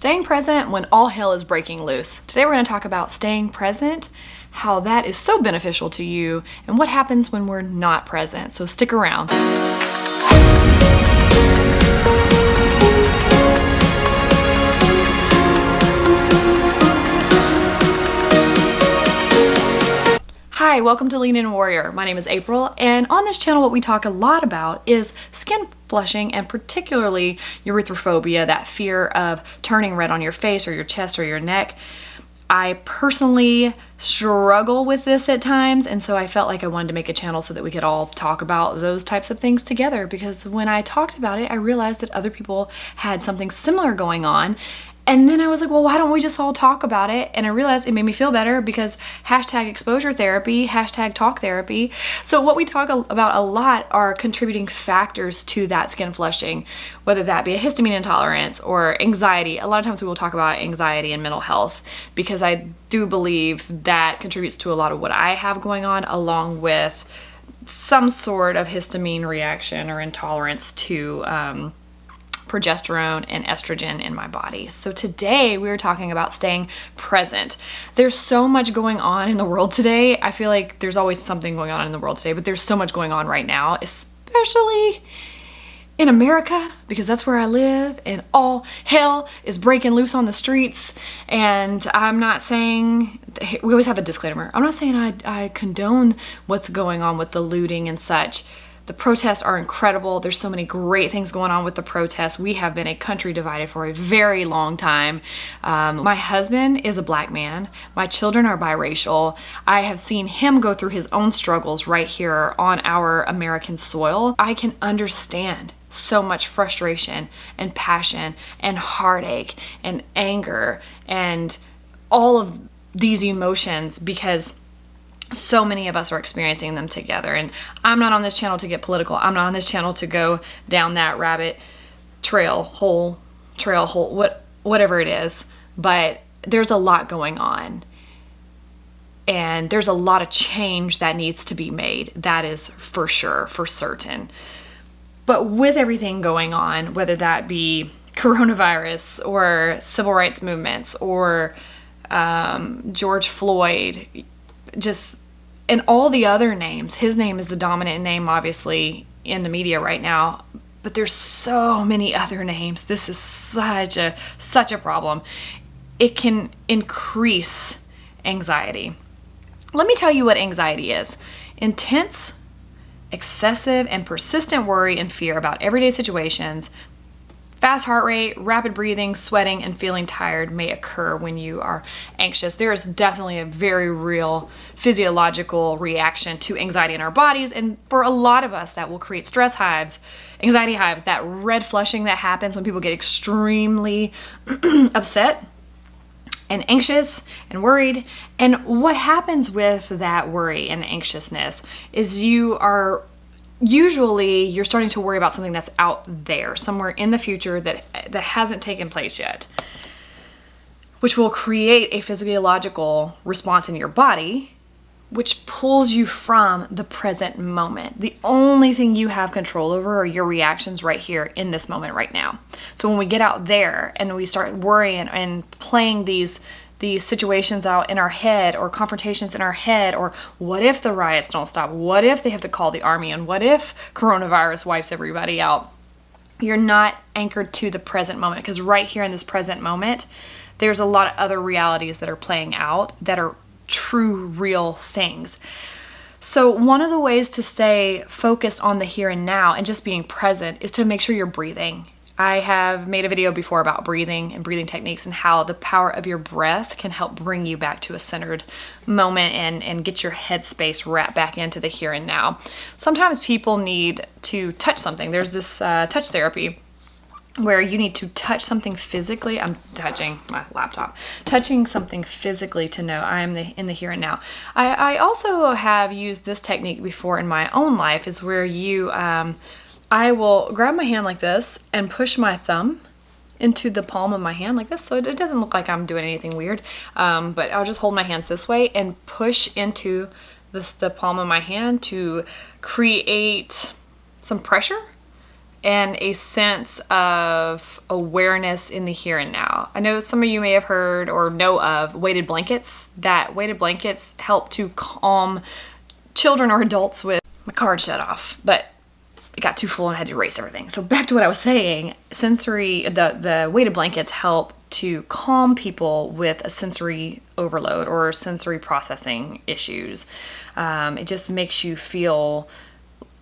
Staying present when all hell is breaking loose. Today we're going to talk about staying present, how that is so beneficial to you, and what happens when we're not present. So stick around. Hi, welcome to Lean In Warrior. My name is April, and on this channel what we talk a lot about is skin flushing, and particularly erythrophobia, that fear of turning red on your face or your chest or your neck. I personally struggle with this at times, and so I felt like I wanted to make a channel so that we could all talk about those types of things together, because when I talked about it, I realized that other people had something similar going on. And then I was like, well, why don't we just all talk about it? And I realized it made me feel better because hashtag exposure therapy, hashtag talk therapy. So what we talk about a lot are contributing factors to that skin flushing, whether that be a histamine intolerance or anxiety. A lot of times we will talk about anxiety and mental health because I do believe that contributes to a lot of what I have going on, along with some sort of histamine reaction or intolerance to progesterone and estrogen in my body. So today we're talking about staying present. There's so much going on in the world today. I feel like there's always something going on in the world today, but there's so much going on right now, especially in America, because that's where I live, and all hell is breaking loose on the streets. And I'm not saying, we always have a disclaimer, I'm not saying I condone what's going on with the looting and such. The protests are incredible. There's so many great things going on with the protests. We have been a country divided for a very long time. My husband is a black man. My children are biracial. I have seen him go through his own struggles right here on our American soil. I can understand so much frustration and passion and heartache and anger and all of these emotions, because so many of us are experiencing them together. And I'm not on this channel to get political. I'm not on this channel to go down that rabbit hole, whatever it is. But there's a lot going on. And there's a lot of change that needs to be made. That is for sure, for certain. But with everything going on, whether that be coronavirus or civil rights movements or George Floyd, and all the other names. His name is the dominant name, obviously, in the media right now, but there's so many other names. This is such a problem. It can increase anxiety. Let me tell you what anxiety is. Intense, excessive, and persistent worry and fear about everyday situations. Fast heart rate, rapid breathing, sweating, and feeling tired may occur when you are anxious. There is definitely a very real physiological reaction to anxiety in our bodies, and for a lot of us that will create stress hives, anxiety hives, that red flushing that happens when people get extremely upset and anxious and worried. And what happens with that worry and anxiousness is you're starting to worry about something that's out there, somewhere in the future that hasn't taken place yet, which will create a physiological response in your body, which pulls you from the present moment. The only thing you have control over are your reactions right here in this moment right now. So when we get out there and we start worrying and playing these situations out in our head, or confrontations in our head, or what if the riots don't stop? What if they have to call the army? And what if coronavirus wipes everybody out? You're not anchored to the present moment, because right here in this present moment, there's a lot of other realities that are playing out that are true, real things. So one of the ways to stay focused on the here and now and just being present is to make sure you're breathing. I have made a video before about breathing and breathing techniques, and how the power of your breath can help bring you back to a centered moment and get your headspace wrapped back into the here and now. Sometimes people need to touch something. There's this touch therapy where you need to touch something physically. I'm touching my laptop. Touching something physically to know I'm in the here and now. I also have used this technique before in my own life, is where I will grab my hand like this and push my thumb into the palm of my hand like this, so it doesn't look like I'm doing anything weird, but I'll just hold my hands this way and push into the palm of my hand to create some pressure and a sense of awareness in the here and now. I know some of you may have heard or know of weighted blankets. That weighted blankets help to calm children or adults with. My card shut off, but it got too full and I had to erase everything. So back to what I was saying, the weighted blankets help to calm people with a sensory overload or sensory processing issues. It just makes you feel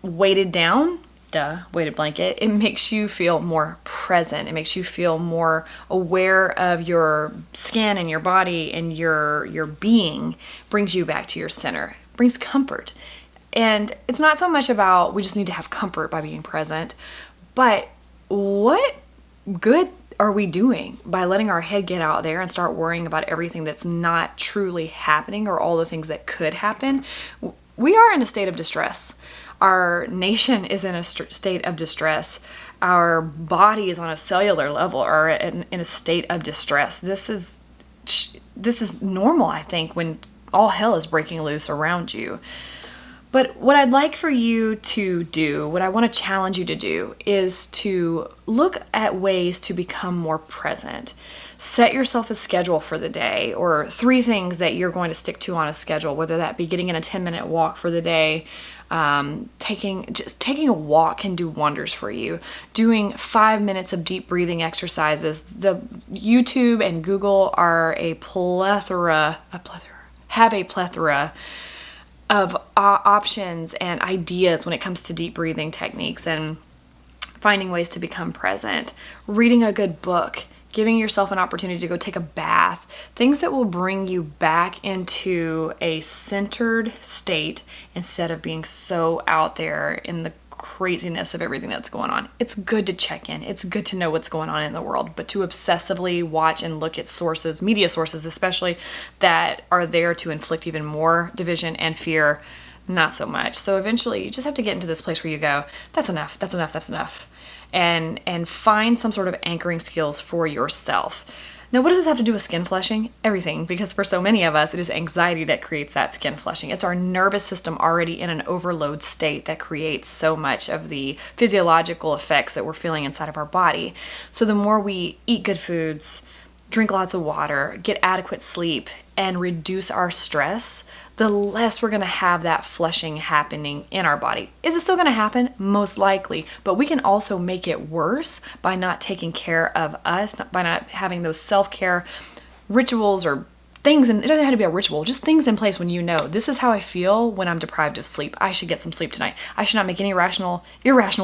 weighted down. The weighted blanket, it makes you feel more present. It makes you feel more aware of your skin and your body, and your being brings you back to your center, brings comfort. And it's not so much about we just need to have comfort by being present, but what good are we doing by letting our head get out there and start worrying about everything that's not truly happening or all the things that could happen? We are in a state of distress. Our nation is in a state of distress. Our body is on a cellular level or in a state of distress. This is normal, I think, when all hell is breaking loose around you. But what I'd like for you to do, what I want to challenge you to do, is to look at ways to become more present. Set yourself a schedule for the day, or 3 things that you're going to stick to on a schedule, whether that be getting in a 10-minute walk for the day. Taking a walk can do wonders for you. Doing 5 minutes of deep breathing exercises. The YouTube and Google are a plethora of options and ideas when it comes to deep breathing techniques and finding ways to become present. Reading a good book, giving yourself an opportunity to go take a bath, things that will bring you back into a centered state instead of being so out there in the craziness of everything that's going on. It's good to check in. It's good to know what's going on in the world, but to obsessively watch and look at sources, media sources especially, that are there to inflict even more division and fear, not so much. So eventually you just have to get into this place where you go, that's enough, that's enough, that's enough. And find some sort of anchoring skills for yourself. Now, what does this have to do with skin flushing? Everything, because for so many of us, it is anxiety that creates that skin flushing. It's our nervous system already in an overload state that creates so much of the physiological effects that we're feeling inside of our body. So the more we eat good foods, drink lots of water, get adequate sleep, and reduce our stress, the less we're going to have that flushing happening in our body. Is it still going to happen? Most likely. But we can also make it worse by not taking care of us, by not having those self-care rituals or things, and it doesn't have to be a ritual, just things in place when you know, this is how I feel when I'm deprived of sleep. I should get some sleep tonight. I should not make any irrational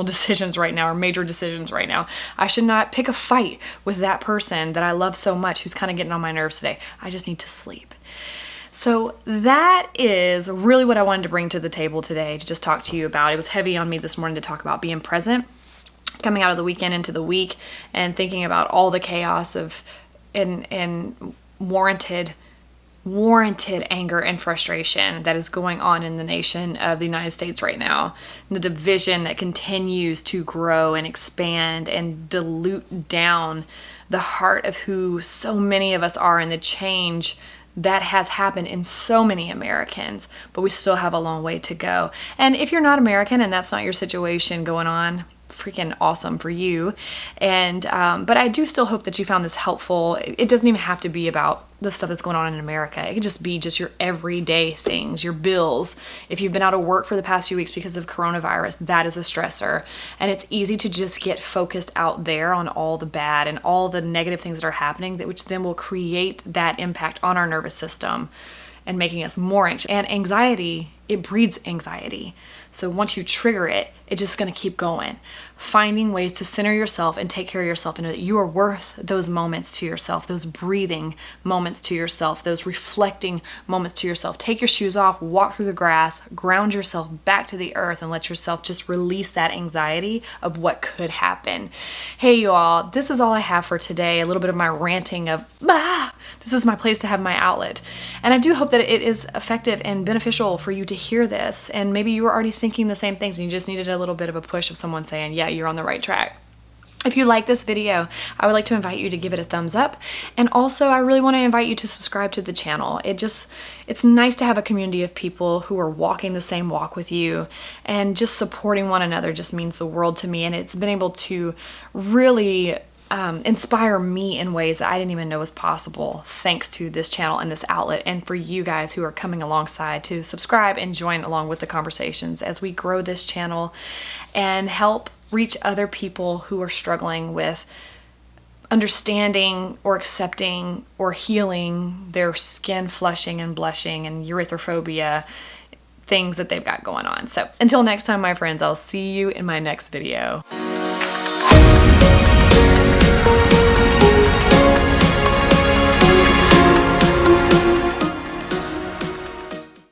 decisions right now or major decisions right now. I should not pick a fight with that person that I love so much who's kind of getting on my nerves today. I just need to sleep. So that is really what I wanted to bring to the table today to just talk to you about. It was heavy on me this morning to talk about being present, coming out of the weekend into the week and thinking about all the chaos of and warranted anger and frustration that is going on in the nation of the United States right now. The division that continues to grow and expand and dilute down the heart of who so many of us are and the change that has happened in so many Americans, but we still have a long way to go. And if you're not American and that's not your situation going on, freaking awesome for you. And but I do still hope that you found this helpful. It doesn't even have to be about the stuff that's going on in America. It could just be just your everyday things, your bills. If you've been out of work for the past few weeks because of coronavirus, that is a stressor. And it's easy to just get focused out there on all the bad and all the negative things that are happening, which then will create that impact on our nervous system and making us more anxious. And anxiety, it breeds anxiety. So once you trigger it, it's just going to keep going. Finding ways to center yourself and take care of yourself and know that you are worth those moments to yourself, those breathing moments to yourself, those reflecting moments to yourself. Take your shoes off, walk through the grass, ground yourself back to the earth and let yourself just release that anxiety of what could happen. Hey you all, this is all I have for today. A little bit of my ranting of, this is my place to have my outlet. And I do hope that it is effective and beneficial for you to hear this. And maybe you were already thinking the same things and you just needed a little bit of a push of someone saying, yeah, you're on the right track. If you like this video, I would like to invite you to give it a thumbs up. And also, I really want to invite you to subscribe to the channel. It's nice to have a community of people who are walking the same walk with you, and just supporting one another just means the world to me. And it's been able to really inspire me in ways that I didn't even know was possible, thanks to this channel and this outlet, and for you guys who are coming alongside to subscribe and join along with the conversations as we grow this channel and help reach other people who are struggling with understanding or accepting or healing their skin flushing and blushing and erythrophobia, things that they've got going on. So until next time, my friends, I'll see you in my next video.